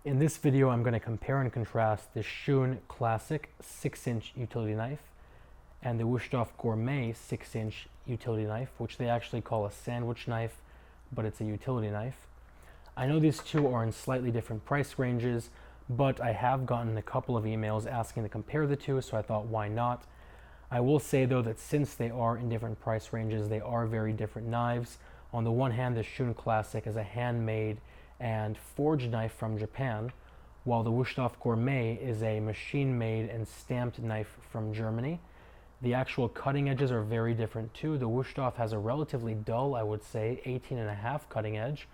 In this video, I'm going to compare and contrast the Shun Classic 6-inch utility knife and the Wusthof Gourmet 6-inch utility knife, which they actually call a sandwich knife, but it's a utility knife. I know these two are in slightly different price ranges, but I have gotten a couple of emails asking to compare the two, so I thought, why not? I will say though that since they are in different price ranges, they are very different knives. On the one hand, the Shun Classic is a handmade and forged knife from Japan, while the Wusthof Gourmet is a machine-made and stamped knife from Germany. The actual cutting edges are very different too. The Wusthof has a relatively dull, I would say, 18.5 cutting edge,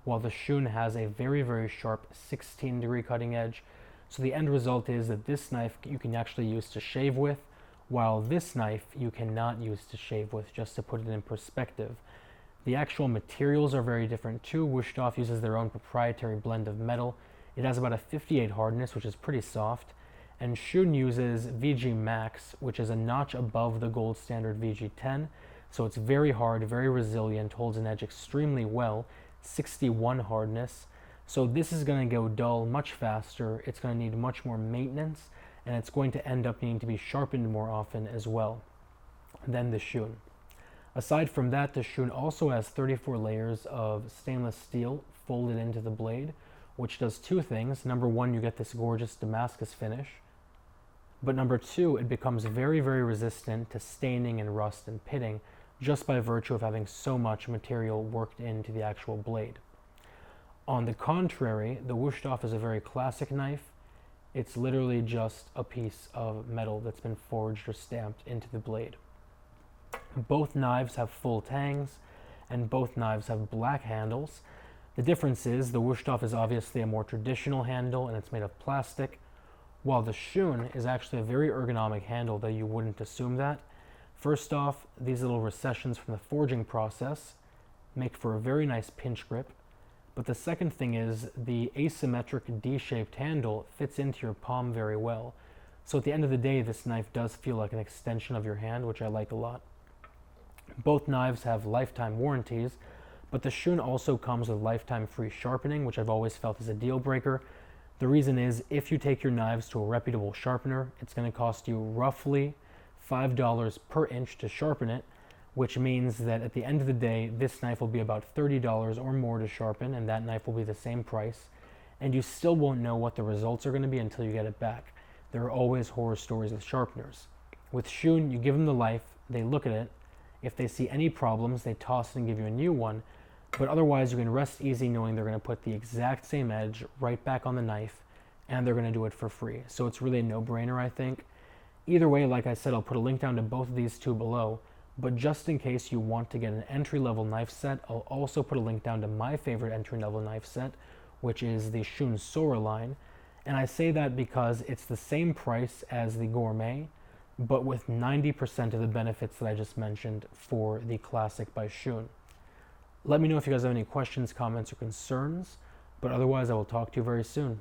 while the Shun has a very, very sharp 16-degree cutting edge. So the end result is that this knife you can actually use to shave with, while this knife you cannot use to shave with, just to put it in perspective. The actual materials are very different too. Wusthof uses their own proprietary blend of metal. It has about a 58 hardness, which is pretty soft, and Shun uses VG Max, which is a notch above the gold standard VG10, so it's very hard, very resilient, holds an edge extremely well, 61 hardness. So this is going to go dull much faster, it's going to need much more maintenance, and it's going to end up needing to be sharpened more often as well than the Shun. Aside from that, the Shun also has 34 layers of stainless steel folded into the blade, which does two things. Number one, you get this gorgeous Damascus finish. But number two, it becomes very, very resistant to staining and rust and pitting just by virtue of having so much material worked into the actual blade. On the contrary, the Wusthof is a very classic knife. It's literally just a piece of metal that's been forged or stamped into the blade. Both knives have full tangs, and both knives have black handles. The difference is the Wusthof is obviously a more traditional handle and it's made of plastic, while the Shun is actually a very ergonomic handle, though you wouldn't assume that. First off, these little recessions from the forging process make for a very nice pinch grip, but the second thing is the asymmetric D-shaped handle fits into your palm very well. So at the end of the day, this knife does feel like an extension of your hand, which I like a lot. Both knives have lifetime warranties, but the Shun also comes with lifetime free sharpening, which I've always felt is a deal breaker. The reason is, if you take your knives to a reputable sharpener, it's going to cost you roughly $5 per inch to sharpen it, which means that at the end of the day, this knife will be about $30 or more to sharpen, and that knife will be the same price, and you still won't know what the results are going to be until you get it back. There are always horror stories with sharpeners. With Shun, you give them the life, they look at it. If they see any problems, they toss it and give you a new one. But otherwise, you can rest easy knowing they're going to put the exact same edge right back on the knife, and they're going to do it for free. So it's really a no-brainer, I think. Either way, like I said, I'll put a link down to both of these two below. But just in case you want to get an entry-level knife set, I'll also put a link down to my favorite entry-level knife set, which is the Shun Sora line. And I say that because it's the same price as the Gourmet, but with 90% of the benefits that I just mentioned for the Classic by Shun. Let me know if you guys have any questions, comments, or concerns, but otherwise I will talk to you very soon.